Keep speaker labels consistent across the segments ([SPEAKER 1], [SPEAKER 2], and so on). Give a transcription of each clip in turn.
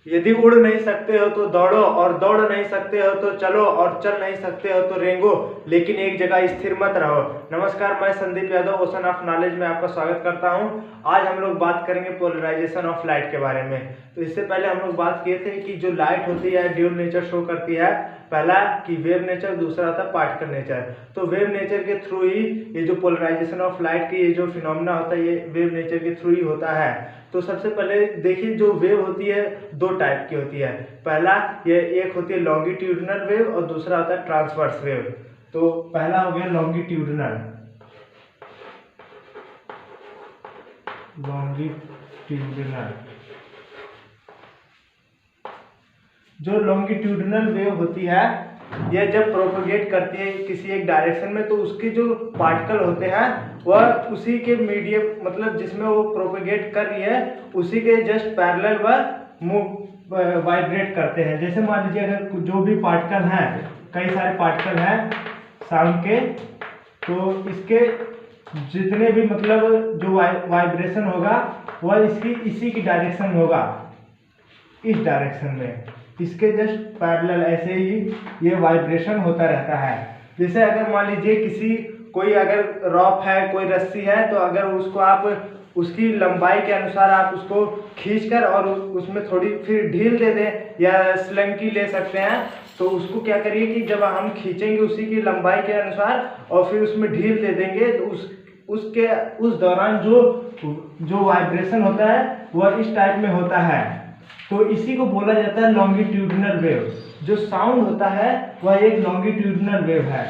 [SPEAKER 1] यदि उड़ नहीं सकते हो तो दौड़ो, और दौड़ नहीं सकते हो तो चलो, और चल नहीं सकते हो तो रेंगो, लेकिन एक जगह स्थिर मत रहो। नमस्कार, मैं Sandeep Yadav ocean of knowledge में आपका स्वागत करता हूं। आज हम लोग बात करेंगे पोलराइजेशन ऑफ लाइट के बारे में। तो इससे पहले हम लोग बात किए थे कि जो लाइट होती है ड्यूल नेचर शो करती है। पहला कि वेव नेचर, दूसरा था पार्टिकल नेचर। तो वेव नेचर के थ्रू ही ये जो पोलराइजेशन ऑफ लाइट की ये जो फिनोमेना होता है ये वेव नेचर के थ्रू ही होता है। तो सबसे पहले देखिए, जो वेव होती है दो टाइप की होती है। पहला ये एक होती है लॉन्गिट्यूडिनल वेव और दूसरा होता है ट्रांसवर्स वेव। तो पहला हो गया लॉन्गिट्यूडिनल। जो लॉन्गिट्यूडिनल वेव होती है यह जब प्रोपेगेट करती है किसी एक डायरेक्शन में, तो उसके जो पार्टिकल होते हैं वह उसी के मीडियम, मतलब जिसमें वो प्रोपेगेट कर रही है उसी के जस्ट पैरेलल वह वाइब्रेट करते हैं। जैसे मान लीजिए अगर जो भी पार्टिकल हैं, कई सारे पार्टिकल हैं साउंड के, तो इसके जितने भी मतलब जो वाइब्रेशन होगा वह इसी की डायरेक्शन में होगा, इस डायरेक्शन में, इसके जस्ट पैरेलल ऐसे ही ये वाइब्रेशन होता रहता है। जैसे अगर मान लीजिए कोई अगर रॉप है, कोई रस्सी है, तो अगर उसको आप उसकी लंबाई के अनुसार आप उसको खींचकर और उसमें थोड़ी फिर ढील दे दें, या स्लंकी ले सकते हैं। तो उसको क्या करिए कि जब हम खींचेंगे उसी की लंबाई के अनुसार और फिर उसमें ढील दे देंगे, तो उस दौरान जो वाइब्रेशन होता है वह इस टाइप में होता है। तो इसी को बोला जाता है लॉन्गिट्यूडिनल वेव। जो साउंड होता है वह एक लॉन्गिट्यूडिनल वेव है।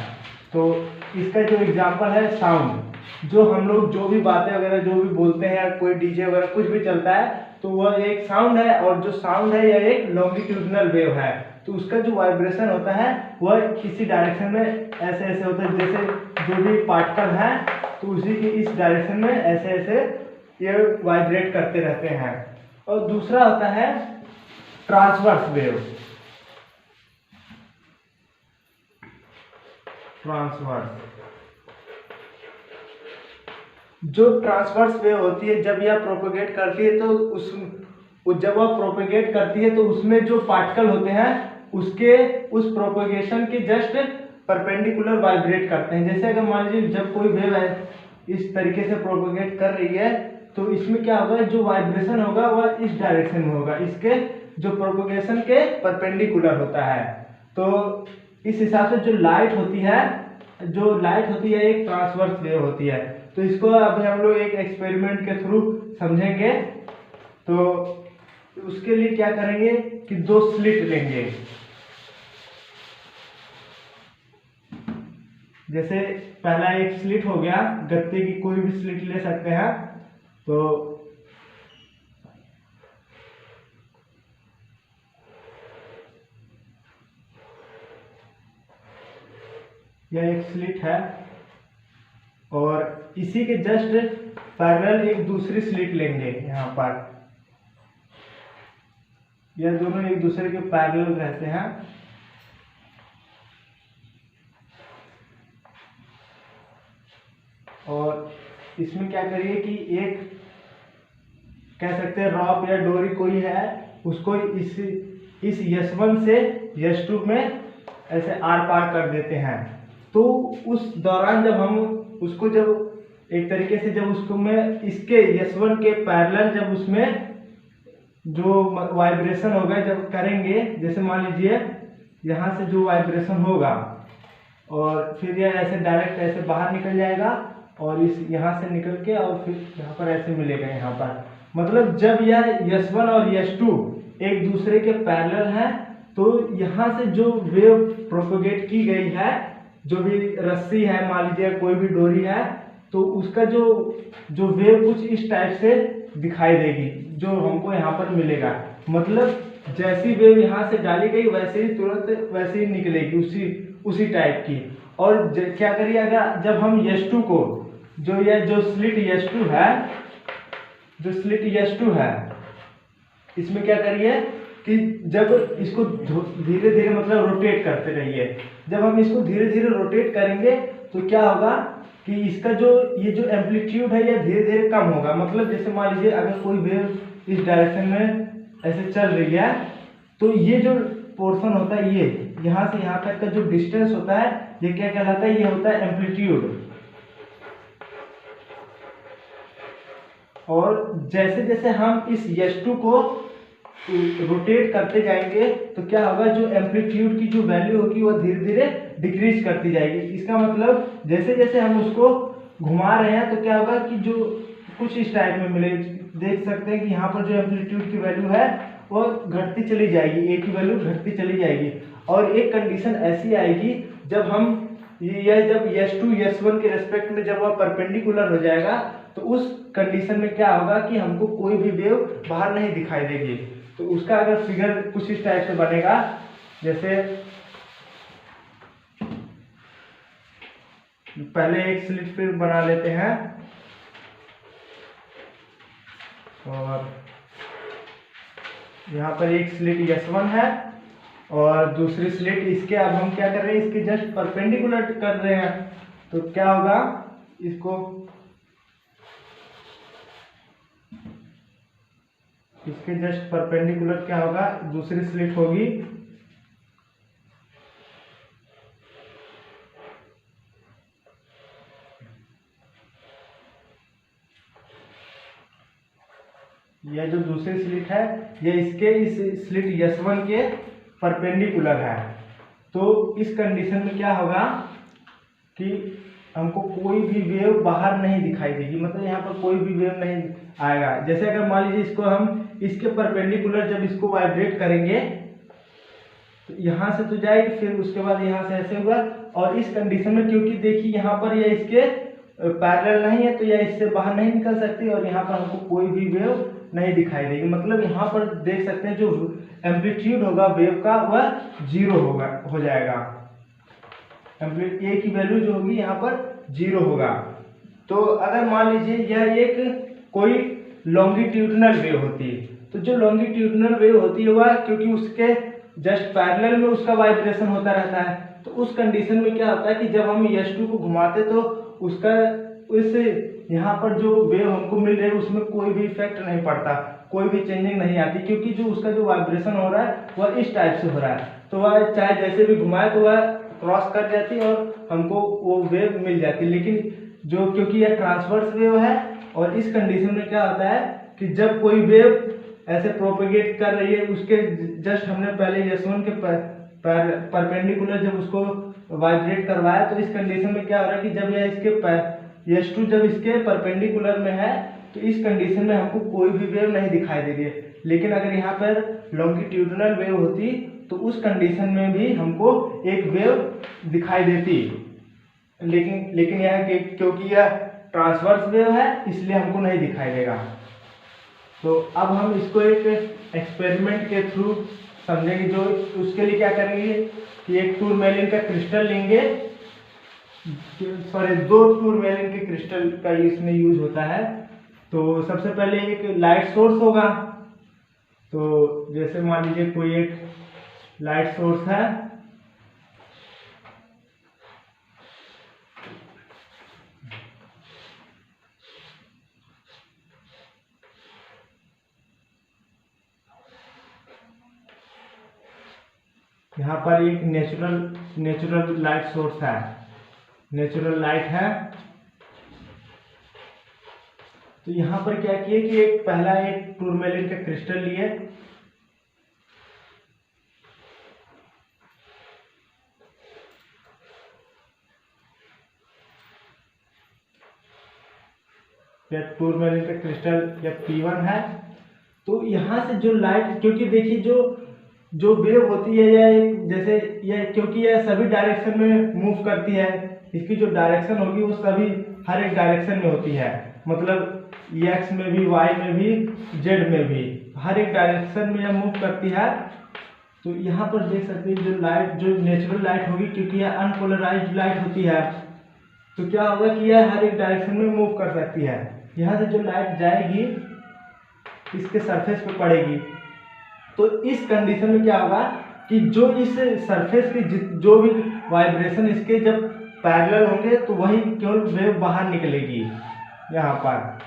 [SPEAKER 1] तो इसका जो एग्जांपल है साउंड, जो हम लोग जो भी बातें वगैरह जो भी बोलते हैं, कोई डीजे वगैरह कुछ भी चलता है, तो वह एक साउंड है, और जो साउंड है यह एक लॉन्गिट्यूडिनल वेव है। तो उसका जो वाइब्रेशन होता है वह किसी डायरेक्शन में ऐसे ऐसे होता है। जैसे जो भी पार्टिकल है तो उसी की इस डायरेक्शन में ऐसे ऐसे ये वाइब्रेट करते रहते हैं। और दूसरा होता है ट्रांसवर्स वेव। जो ट्रांसवर्स वेव होती है जब यह प्रोपेगेट करती है तो जब वह प्रोपेगेट करती है तो उसमें जो पार्टिकल होते हैं उसके उस प्रोपेगेशन के जस्ट परपेंडिकुलर वाइब्रेट करते हैं। जैसे अगर मान लीजिए जब कोई वेव है इस तरीके से प्रोपेगेट कर रही है, तो इसमें क्या होगा, जो वाइब्रेशन होगा वह इस डायरेक्शन में होगा, इसके जो प्रोपेगेशन के परपेंडिकुलर होता है। तो इस हिसाब से जो लाइट होती है एक ट्रांसवर्स वेव होती है। तो इसको अभी हम लोग एक एक्सपेरिमेंट के थ्रू समझेंगे। तो उसके लिए क्या करेंगे कि दो स्लिट लेंगे। जैसे पहला एक स्लिट हो गया, गत्ते की कोई भी स्लिट ले सकते हैं। तो यह एक स्लिट है, और इसी के जस्ट पैरेलल एक दूसरी स्लिट लेंगे। यहाँ पर यह दोनों एक दूसरे के पैरेलल रहते हैं। और इसमें क्या करिए कि एक कह सकते हैं रॉप या डोरी कोई है, उसको इस S1 से S2 में ऐसे आर पार कर देते हैं। तो उस दौरान जब हम उसको एक तरीके से उसको में इसके S1 के पैरेलल जब उसमें जो वाइब्रेशन होगा जब करेंगे, जैसे मान लीजिए यहाँ से जो वाइब्रेशन होगा और फिर यह ऐसे डायरेक्ट ऐसे बाहर निकल जाएगा, और यहाँ से निकल के और फिर यहाँ पर ऐसे मिलेगा। यहाँ पर मतलब जब यह S1 और S2 एक दूसरे के पैरेलल है, तो यहाँ से जो वेव प्रोपेगेट की गई है, जो भी रस्सी है, मान लीजिए कोई भी डोरी है, तो उसका जो वेव कुछ इस टाइप से दिखाई देगी, जो हमको यहाँ पर मिलेगा। मतलब जैसी वेव यहाँ से डाली गई वैसे ही तुरंत वैसे ही निकलेगी, उसी टाइप की। और क्या करिए, अगर जब हम S2 को जो स्लिट S2 है, इसमें क्या करिए कि जब इसको धीरे धीरे मतलब रोटेट करते रहिए। जब हम इसको धीरे धीरे रोटेट करेंगे तो क्या होगा कि इसका ये जो एम्पलीट्यूड है यह धीरे धीरे कम होगा। मतलब जैसे मान लीजिए अगर कोई वेव इस डायरेक्शन में ऐसे चल रही है, तो ये जो पोर्शन होता है, ये यहाँ से यहाँ तक का जो डिस्टेंस होता है, ये क्या कहलाता है? ये होता है एम्पलीट्यूड। और जैसे जैसे हम इस S2 को रोटेट करते जाएंगे तो क्या होगा, जो एम्पलीट्यूड की जो वैल्यू होगी वो धीरे धीरे डिक्रीज करती जाएगी। इसका मतलब जैसे जैसे हम उसको घुमा रहे हैं तो क्या होगा कि जो कुछ इस टाइप में मिले, देख सकते हैं कि यहाँ पर जो एम्पलीट्यूड की वैल्यू है वो घटती चली जाएगी, ए की वैल्यू घटती चली जाएगी। और एक कंडीशन ऐसी आएगी जब हम जब S2 S1 के रेस्पेक्ट में जब वह परपेंडिकुलर हो जाएगा तो उस कंडीशन में क्या होगा कि हमको कोई भी वेव बाहर नहीं दिखाई देगी। तो उसका अगर फिगर कुछ इस टाइप से बनेगा, जैसे पहले एक स्लिट फिर बना लेते हैं, और यहाँ पर एक स्लिट S1 है और दूसरी स्लिट इसके, अब हम क्या कर रहे हैं, इसके जस्ट परपेंडिकुलर कर रहे हैं। तो क्या होगा, इसके जस्ट परपेंडिकुलर क्या होगा, दूसरी स्लिट होगी, यह जो दूसरी स्लिट है ये इसके इस स्लिट S1 के परपेंडिकुलर है। तो इस कंडीशन में क्या होगा कि हमको कोई भी वेव बाहर नहीं दिखाई देगी, मतलब यहाँ पर कोई भी वेव नहीं आएगा। जैसे अगर मान लीजिए इसको हम इसके परपेंडिकुलर जब इसको वाइब्रेट करेंगे तो यहाँ से तो जाएगी, फिर उसके बाद यहाँ से ऐसे हुआ, और इस कंडीशन में क्योंकि देखिए यहाँ पर यह इसके पैरेलल नहीं है तो यह इससे बाहर नहीं निकल सकती, और यहाँ पर हमको कोई भी वेव नहीं दिखाई देगी। मतलब यहाँ पर देख सकते हैं जो एम्पलीट्यूड होगा वेव का वह 0 हो जाएगा, ए की वैल्यू जो होगी यहाँ पर 0 होगा। तो अगर मान लीजिए यह एक कोई लॉन्गिट्यूडनल वेव होती है, तो जो लॉन्गिट्यूडनल वेव होती है वह क्योंकि उसके जस्ट पैरेलल में उसका वाइब्रेशन होता रहता है, तो उस कंडीशन में क्या होता है कि जब हम S2 को घुमाते तो उसका उस यहाँ पर जो वेव हमको मिल रही है उसमें कोई भी इफेक्ट नहीं पड़ता, कोई भी चेंजिंग नहीं आती, क्योंकि जो उसका जो वाइब्रेशन हो रहा है वह इस टाइप से हो रहा है। तो वह चाहे जैसे भी घुमाए तो वह क्रॉस कर जाती है और हमको वो वेव मिल जाती है। लेकिन जो क्योंकि यह ट्रांसवर्स वेव है, और इस कंडीशन में क्या होता है कि जब कोई वेव ऐसे प्रोपेगेट कर रही है, उसके जस्ट हमने पहले S1 के परपेंडिकुलर जब उसको वाइब्रेट करवाया, तो इस कंडीशन में क्या हो रहा है कि जब यह इसके S2 जब इसके परपेंडिकुलर में है तो इस कंडीशन में हमको कोई भी वेव नहीं दिखाई दे रही है। लेकिन अगर यहाँ पर लॉन्गिट्यूडनल वेव होती तो उस कंडीशन में भी हमको एक वेव दिखाई देती, लेकिन यह क्योंकि यह ट्रांसवर्स वेव है इसलिए हमको नहीं दिखाई देगा। तो अब हम इसको एक एक्सपेरिमेंट के थ्रू समझेंगे। जो उसके लिए क्या करेंगे कि एक टूरमेलिन का क्रिस्टल लेंगे, सॉरी 2 टूरमेलिन के क्रिस्टल का इसमें यूज होता है। तो सबसे पहले एक लाइट सोर्स होगा, तो जैसे मान लीजिए कोई एक लाइट सोर्स है, यहाँ पर एक नेचुरल लाइट सोर्स है, नेचुरल लाइट है। तो यहाँ पर क्या किए कि पहला एक टूरमेलिन का क्रिस्टल लिए, या टूरमेलिन का क्रिस्टल या P1 है। तो यहाँ से जो लाइट, क्योंकि देखिए जो वेव होती है यह जैसे यह क्योंकि यह सभी डायरेक्शन में मूव करती है, इसकी जो डायरेक्शन होगी वो सभी हर एक डायरेक्शन में होती है, मतलब x में भी, y में भी, z में भी, हर एक डायरेक्शन में यह मूव करती है। तो यहाँ पर देख सकते हैं जो लाइट, जो नेचुरल लाइट होगी, क्योंकि यह अनपोलराइज्ड लाइट होती है, तो क्या होगा कि यह हर एक डायरेक्शन में मूव कर सकती है। यहाँ से जो लाइट जाएगी इसके सरफेस पे पड़ेगी, तो इस कंडीशन में क्या होगा कि जो इस सरफेस की जो भी वाइब्रेशन इसके जब पैरेलल होंगे तो वही केवल वेव बाहर निकलेगी यहाँ पर।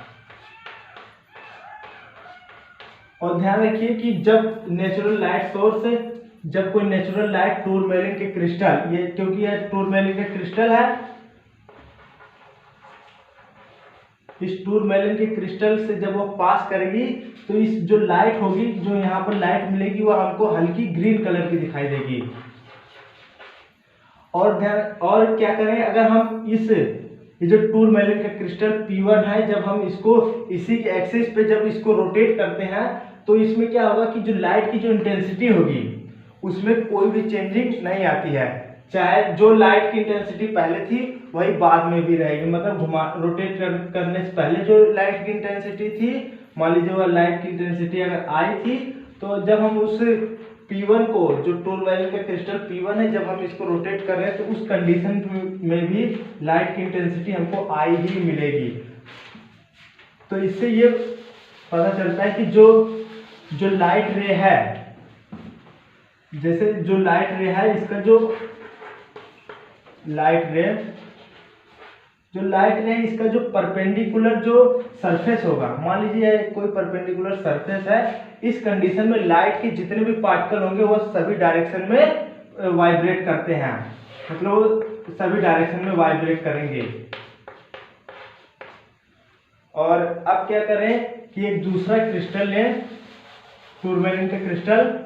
[SPEAKER 1] और ध्यान रखिए कि जब नेचुरल लाइट सोर्स से, जब कोई नेचुरल लाइट टूरमेलिन के क्रिस्टल, ये क्योंकि यह टूरमेलिन का क्रिस्टल है, इस टूरमेलिन के क्रिस्टल से जब वो पास करेगी तो इस जो लाइट होगी, जो यहाँ पर लाइट मिलेगी, वो हमको हल्की ग्रीन कलर की दिखाई देगी। और क्या करें, अगर हम ये जो टूरमेलिन का क्रिस्टल P1 है, जब हम इसको इसी के एक्सिस पे जब इसको रोटेट करते हैं तो इसमें क्या होगा कि जो लाइट की जो इंटेंसिटी होगी उसमें कोई भी चेंजिंग नहीं आती है। चाहे जो लाइट की इंटेंसिटी पहले थी वही बाद में भी रहेगी, मतलब रोटेट करने से पहले जो लाइट की इंटेंसिटी थी, मान लीजिए वह लाइट की इंटेंसिटी अगर आई थी, तो जब हम उस P1 को, जो टूरमेलिन का क्रिस्टल P1 है, जब हम इसको रोटेट कर रहे हैं तो उस कंडीशन में भी लाइट की इंटेंसिटी हमको आई ही मिलेगी। तो इससे ये पता चलता है कि जो लाइट रे है, जैसे जो लाइट रे है, इसका जो लाइट रे है, इसका जो परपेंडिकुलर जो सरफेस होगा, मान लीजिए कोई परपेंडिकुलर सरफेस है, इस कंडीशन में लाइट के जितने भी पार्टिकल होंगे वो सभी डायरेक्शन में वाइब्रेट करते हैं, मतलब वो सभी डायरेक्शन में वाइब्रेट करेंगे। और अब क्या करें कि एक दूसरा क्रिस्टल लें, टूरमेलिन का क्रिस्टल,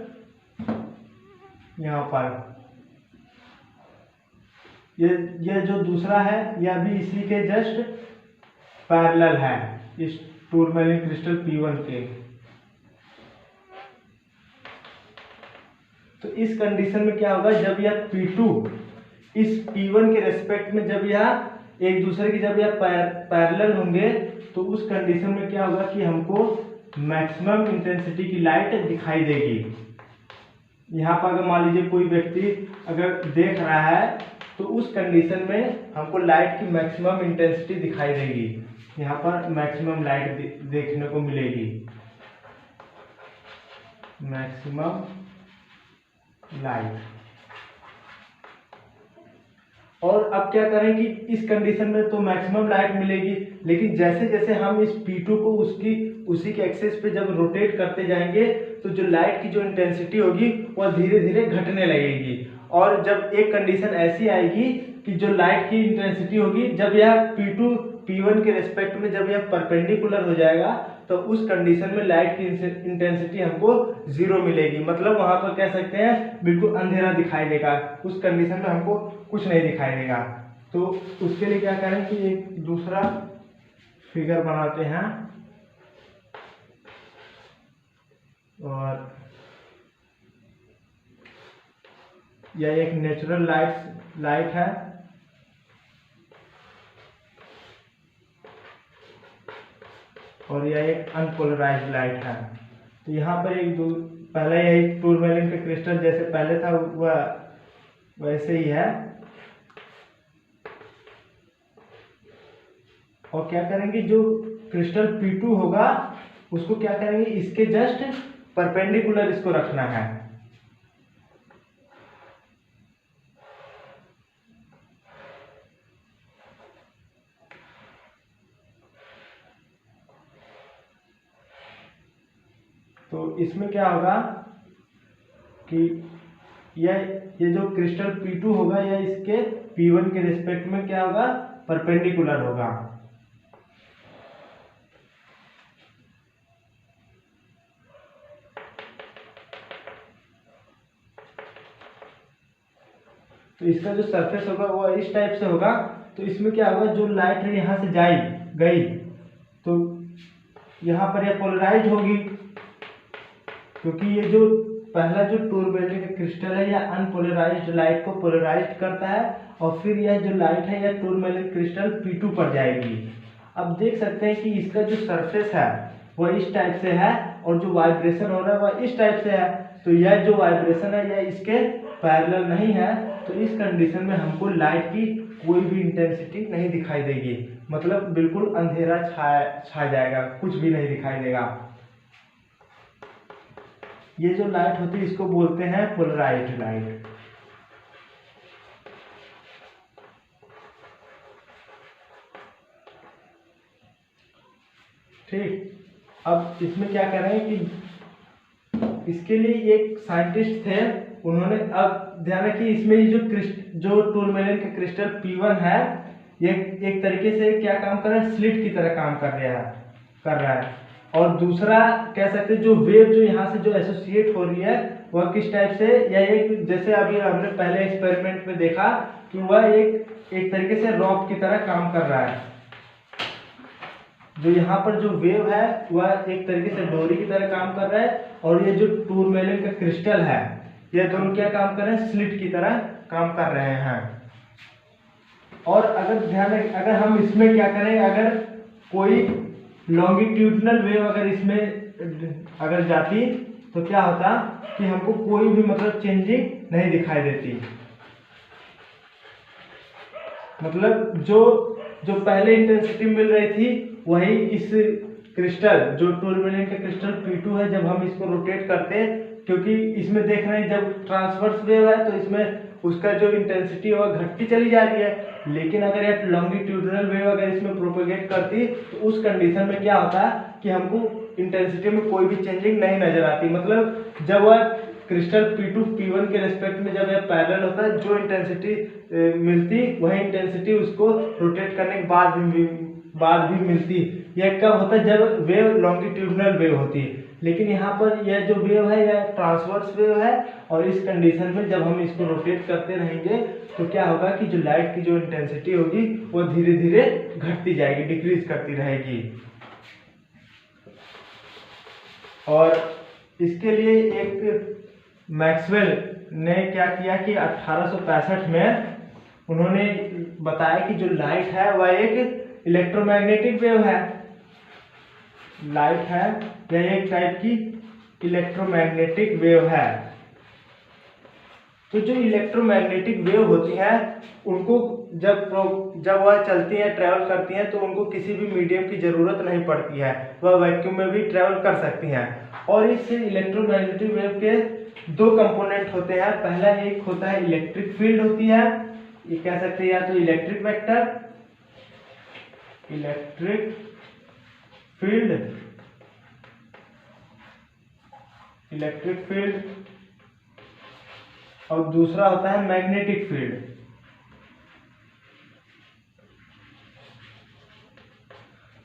[SPEAKER 1] यहाँ पर ये जो दूसरा है यह भी इसी के जस्ट पैरेलल है, इस टूरमेलिन क्रिस्टल P1 के। तो इस कंडीशन में क्या होगा, जब यह P2 इस P1 के रेस्पेक्ट में जब यह एक दूसरे की जब यह पैरेलल होंगे तो उस कंडीशन में क्या होगा कि हमको मैक्सिमम इंटेंसिटी की लाइट दिखाई देगी। यहाँ पर अगर मान लीजिए कोई व्यक्ति अगर देख रहा है तो उस कंडीशन में हमको लाइट की मैक्सिमम इंटेंसिटी दिखाई देगी, यहाँ पर मैक्सिमम लाइट देखने को मिलेगी, मैक्सिमम लाइट। और अब क्या करें कि इस कंडीशन में तो मैक्सिमम लाइट मिलेगी, लेकिन जैसे जैसे हम इस P2 को उसी के एक्सिस पे जब रोटेट करते जाएंगे तो जो लाइट की जो इंटेंसिटी होगी वह धीरे धीरे घटने लगेगी। और जब एक कंडीशन ऐसी आएगी कि जो लाइट की इंटेंसिटी होगी, जब यह P2 P1 के रेस्पेक्ट में जब यह परपेंडिकुलर हो जाएगा तो उस कंडीशन में लाइट की इंटेंसिटी हमको 0 मिलेगी, मतलब वहां पर कह सकते हैं बिल्कुल अंधेरा दिखाई देगा, उस कंडीशन में हमको कुछ नहीं दिखाई देगा। तो उसके लिए क्या करें कि एक दूसरा फिगर बनाते हैं, और यह एक नेचुरल लाइट है, और यह एक अनपोलराइज्ड लाइट है। तो यहाँ पर पहला यही टूरमेलिन का क्रिस्टल जैसे पहले था वह वैसे ही है। और क्या करेंगे, जो क्रिस्टल P2 होगा उसको क्या करेंगे, इसके जस्ट परपेंडिकुलर इसको रखना है। तो इसमें क्या होगा कि ये जो क्रिस्टल P2 होगा यह इसके P1 के रिस्पेक्ट में क्या होगा, परपेंडिकुलर होगा। तो इसका जो सरफेस होगा वो इस टाइप से होगा। तो इसमें क्या होगा, जो लाइट यहाँ से गई तो यहाँ पर यह पोलराइज होगी, क्योंकि ये जो पहला जो टूरमेलिन का क्रिस्टल है यह अनपोलराइज्ड लाइट को पोलराइज्ड करता है, और फिर यह जो लाइट है यह टूरमेलिन क्रिस्टल P2 पर जाएगी। अब देख सकते हैं कि इसका जो सरफेस है वह इस टाइप से है, और जो वाइब्रेशन हो रहा है वह इस टाइप से है। तो यह जो वाइब्रेशन है यह इसके पैरेलल नहीं है, तो इस कंडीशन में हमको लाइट की कोई भी इंटेंसिटी नहीं दिखाई देगी, मतलब बिल्कुल अंधेरा छा जाएगा, कुछ भी नहीं दिखाई देगा। ये जो लाइट होती है इसको बोलते हैं पोलराइज्ड लाइट। ठीक, अब इसमें क्या करें कि इसके लिए एक साइंटिस्ट थे, उन्होंने, अब ध्यान रखिए इसमें ये जो टूरमेलन का क्रिस्टल P1 है, ये एक तरीके से क्या काम कर रहा है, स्लिट की तरह काम कर रहा है। और दूसरा कह सकते हैं जो वेव जो यहाँ से जो एसोसिएट हो रही है वह किस टाइप से, या एक जैसे अभी हमने पहले एक्सपेरिमेंट में देखा कि वह एक तरीके से रॉक की तरह काम कर रहा है। जो यहाँ पर जो वेव है वह एक तरीके से डोरी की तरह काम कर रहा है, और ये जो टूरमेलन का क्रिस्टल है ये दोनों क्या काम कर रहे हैं, स्लिट की तरह काम कर रहे हैं। और अगर ध्यान रखें, अगर हम इसमें क्या करें, अगर कोई लॉन्गिट्यूडनल वेव अगर इसमें अगर जाती तो क्या होता कि हमको कोई भी मतलब चेंजिंग नहीं दिखाई देती। मतलब जो पहले इंटेंसिटी मिल रही थी वही इस क्रिस्टल जो टूरमेलन का क्रिस्टल P2 है, जब हम इसको रोटेट करते हैं, क्योंकि इसमें देख रहे हैं जब ट्रांसवर्स वेव है तो इसमें उसका जो इंटेंसिटी है वह घटती चली जा रही है। लेकिन अगर एक लॉन्गिट्यूडनल वेव अगर इसमें प्रोपेगेट करती तो उस कंडीशन में क्या होता है कि हमको इंटेंसिटी में कोई भी चेंजिंग नहीं नजर आती। मतलब जब वह क्रिस्टल P2 P1 के रेस्पेक्ट में जब यह पैरेलल होता है, जो इंटेंसिटी मिलती वही इंटेंसिटी उसको रोटेट करने के बाद भी मिलती। यह कब होता है, जब वेव लॉन्गिट्यूडनल वेव होती है। लेकिन यहाँ पर यह जो वेव है यह ट्रांसवर्स वेव है, और इस कंडीशन में जब हम इसको रोटेट करते रहेंगे तो क्या होगा कि जो लाइट की जो इंटेंसिटी होगी वो धीरे धीरे घटती जाएगी, डिक्रीज करती रहेगी। और इसके लिए एक मैक्सवेल ने क्या किया कि 1865 में उन्होंने बताया कि जो लाइट है वह एक इलेक्ट्रोमैग्नेटिक वेव है। लाइट है यह एक टाइप की इलेक्ट्रोमैग्नेटिक वेव है। तो जो इलेक्ट्रोमैग्नेटिक वेव होती है उनको जब वह चलती है, ट्रेवल करती हैं, तो उनको किसी भी मीडियम की जरूरत नहीं पड़ती है, वह वैक्यूम में भी ट्रेवल कर सकती हैं। और इस इलेक्ट्रोमैग्नेटिक वेव के दो कंपोनेंट होते हैं। पहला एक होता है इलेक्ट्रिक फील्ड होती है, ये कह सकते हैं या तो इलेक्ट्रिक वेक्टर, इलेक्ट्रिक फील्ड, और दूसरा होता है मैग्नेटिक फील्ड।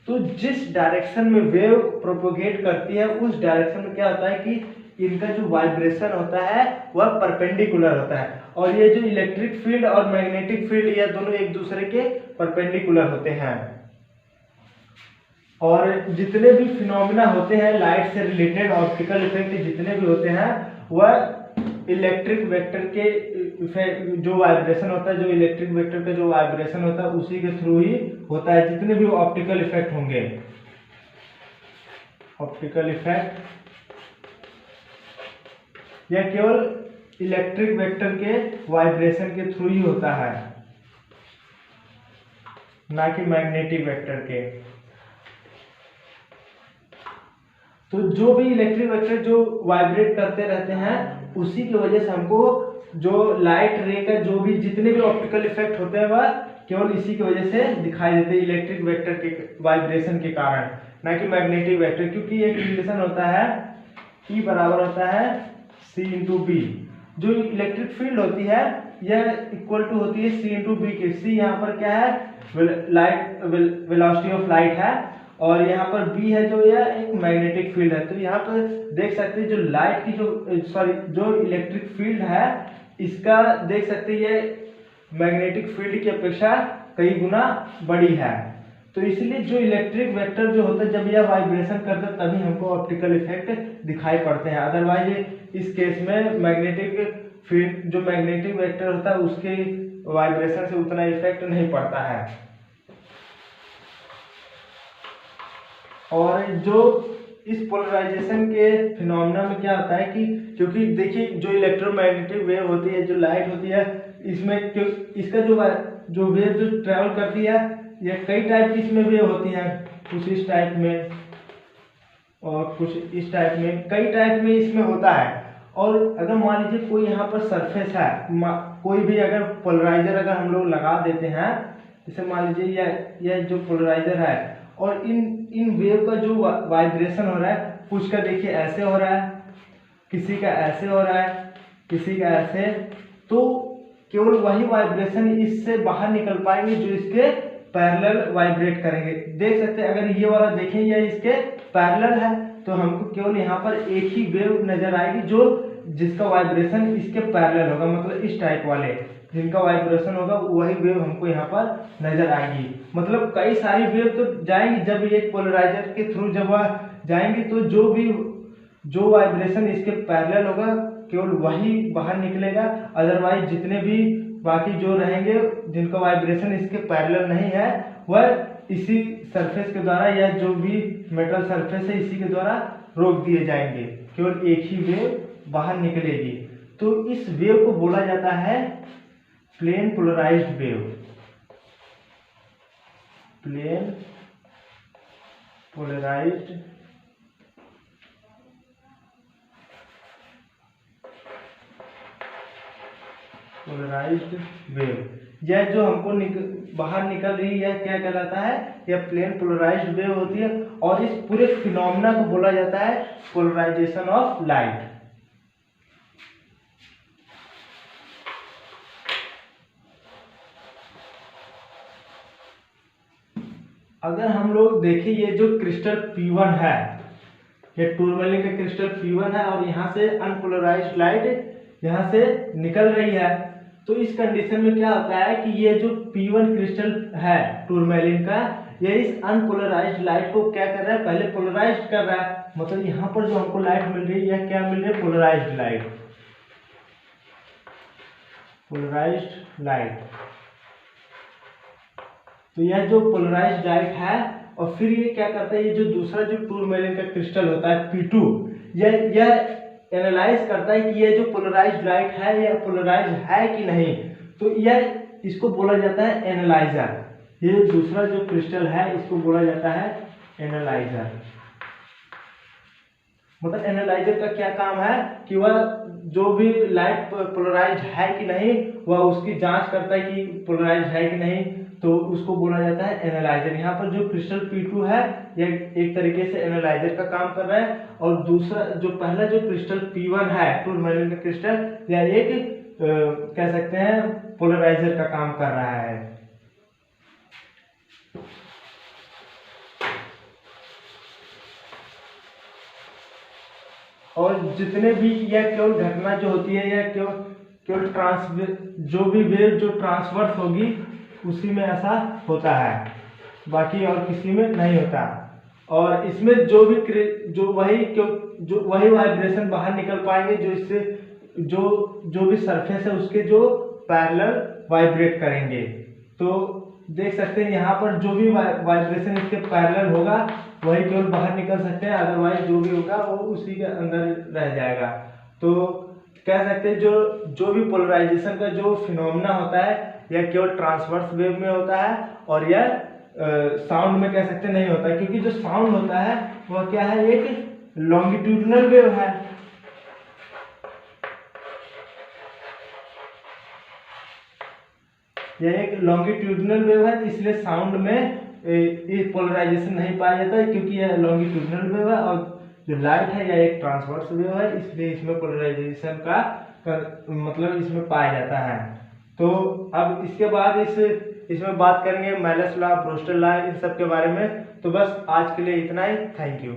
[SPEAKER 1] तो जिस डायरेक्शन में वेव प्रोपोगेट करती है उस डायरेक्शन में क्या होता है कि इनका जो वाइब्रेशन होता है वह परपेंडिकुलर होता है। और ये जो इलेक्ट्रिक फील्ड और मैग्नेटिक फील्ड ये दोनों एक दूसरे के परपेंडिकुलर होते हैं। और जितने भी फिनोमिना होते हैं लाइट से रिलेटेड, ऑप्टिकल इफेक्ट जितने भी होते हैं वह इलेक्ट्रिक वेक्टर के जो वाइब्रेशन होता है, जो इलेक्ट्रिक वेक्टर का जो वाइब्रेशन होता है उसी के थ्रू ही होता है। जितने भी ऑप्टिकल इफेक्ट होंगे, ऑप्टिकल इफेक्ट यह केवल इलेक्ट्रिक वेक्टर के वाइब्रेशन के थ्रू ही होता है, ना कि मैग्नेटिक वेक्टर के। तो जो भी इलेक्ट्रिक वेक्टर जो वाइब्रेट करते रहते हैं उसी की वजह से हमको जो लाइट रे का जो भी जितने भी ऑप्टिकल इफेक्ट होते हैं वह केवल इसी की वजह से दिखाई देते हैं, इलेक्ट्रिक वेक्टर के वाइब्रेशन के कारण, ना कि मैग्नेटिक वेक्टर। क्योंकि एक रिलेशन होता है E बराबर होता है C/B। जो इलेक्ट्रिक फील्ड होती है यह इक्वल टू होती है C/B के। C यहाँ पर क्या है, लाइट वेलोसिटी ऑफ लाइट है, और यहाँ पर B है जो यह एक मैग्नेटिक फील्ड है। तो यहाँ पर देख सकते हैं जो लाइट की जो इलेक्ट्रिक फील्ड है इसका देख सकते हैं ये मैग्नेटिक फील्ड की अपेक्षा कई गुना बड़ी है। तो इसलिए जो इलेक्ट्रिक वेक्टर जो होता है जब यह वाइब्रेशन करता है तभी हमको ऑप्टिकल इफेक्ट दिखाई पड़ते हैं। अदरवाइज इस केस में मैग्नेटिक फील्ड जो मैग्नेटिक वेक्टर होता है उसके वाइब्रेशन से उतना इफेक्ट नहीं पड़ता है। और जो इस पोलराइजेशन के फिनोमेना में क्या होता है कि क्योंकि देखिए जो इलेक्ट्रोमैग्नेटिक वेव होती है, जो लाइट होती है, इसमें इसका जो वेव जो ट्रेवल करती है यह कई टाइप की इसमें वेव होती है, कुछ इस टाइप में और कुछ इस टाइप में, कई टाइप में इसमें होता है। और अगर मान लीजिए कोई यहाँ पर सरफेस है, कोई भी अगर पोलराइजर अगर हम लोग लगा देते हैं, जैसे मान लीजिए यह जो पोलराइजर है और इन वेव का जो वाइब्रेशन हो रहा है कुछ का देखिए ऐसे हो रहा है किसी का ऐसे हो रहा है, किसी का ऐसे, तो केवल वही वाइब्रेशन इससे बाहर निकल पाएंगे जो इसके पैरेलल वाइब्रेट करेंगे। देख सकते हैं, अगर ये वाला देखें ये इसके पैरेलल है तो हमको केवल यहाँ पर एक ही वेव नजर आएगी जो जिसका वाइब्रेशन इसके पैरेलल होगा, मतलब इस टाइप वाले जिनका वाइब्रेशन होगा वही वेव हमको यहाँ पर नजर आएगी। मतलब कई सारी वेव तो जाएंगी, जब एक पोलराइजर के थ्रू जब वह जाएंगी तो जो वाइब्रेशन इसके पैरेलल होगा केवल वही बाहर निकलेगा, अदरवाइज जितने भी बाकी जो रहेंगे जिनका वाइब्रेशन इसके पैरेलल नहीं है वह इसी सरफेस के द्वारा या जो भी मेटल सरफेस है इसी के द्वारा रोक दिए जाएंगे, केवल एक ही वेव बाहर निकलेगी। तो इस वेव को बोला जाता है plane polarized wave. Plane polarized wave, यह जो हमको बाहर निकल रही है क्या कहलाता है, यह प्लेन पोलराइज्ड वेव होती है। और इस पूरे फिनोमेना को बोला जाता है पोलराइजेशन ऑफ लाइट। अगर हम लोग देखें ये जो क्रिस्टल P1 है, ये टूरमैलिन का क्रिस्टल P1 है और यहाँ से अनपोलराइज्ड लाइट यहाँ से निकल रही है, तो इस कंडीशन में क्या होता है कि ये जो P1 क्रिस्टल है टूरमैलिन का, ये इस अनपोलराइज्ड लाइट को क्या कर रहा है, पहले पोलराइज्ड कर रहा है। मतलब यहाँ पर जो हमको लाइट मिल रही है क्या मिल रही है, पोलराइज्ड लाइट। पोलराइज्ड लाइट, तो यह जो पोलराइज्ड लाइट है और फिर ये क्या करता है, ये जो दूसरा जो टूरमैलिन का क्रिस्टल होता है P2, यह एनालाइज करता है कि ये जो पोलराइज्ड लाइट है यह पोलराइज्ड है कि नहीं, तो यह इसको बोला जाता है एनालाइजर। ये दूसरा जो क्रिस्टल है इसको बोला जाता है एनालाइजर। मतलब एनालाइजर का क्या काम है कि वह जो भी लाइट पोलराइज्ड है कि नहीं वह उसकी जांच करता है कि पोलराइज्ड है कि नहीं, तो उसको बोला जाता है एनालाइजर। यहाँ पर जो क्रिस्टल P2 है यह एक तरीके से एनालाइजर का काम कर रहा है, और दूसरा जो पहला जो क्रिस्टल P1 है टूरमैलिन का क्रिस्टल, यह एक कह सकते हैं पोलराइजर का काम कर रहा है। और जितने भी यह केवल घटना जो होती है यह केवल जो भी वेव जो ट्रांसवर्स होगी उसी में ऐसा होता है, बाकी और किसी में नहीं होता। और इसमें जो वही वाइब्रेशन बाहर निकल पाएंगे जो इससे जो भी सरफेस है उसके जो पैरेलल वाइब्रेट करेंगे। तो देख सकते हैं यहाँ पर जो भी वाइब्रेशन इसके पैरेलल होगा वही केवल बाहर निकल सकते हैं, अदरवाइज जो भी होगा वो उसी के अंदर रह जाएगा। तो कह सकते हैं जो भी पोलराइजेशन का जो फिनोमेना होता है यह केवल ट्रांसवर्स वेव में होता है, और यह साउंड में कह सकते नहीं होता, क्योंकि जो साउंड होता है वह क्या है, एक लॉन्गिट्यूडनल वेव है। यह एक लॉन्गिट्यूडनल वेव है, इसलिए साउंड में ये पोलराइजेशन नहीं पाया जाता है, क्योंकि यह लॉन्गिट्यूडनल वेव है। और जो लाइट है यह एक ट्रांसवर्स वेव है, इसलिए इसमें पोलराइजेशन का मतलब इसमें पाया जाता है। तो अब इसके बाद इसमें बात करेंगे मेलस लॉ, ब्रोस्टर लॉ, इन सब के बारे में। तो बस आज के लिए इतना ही, थैंक यू।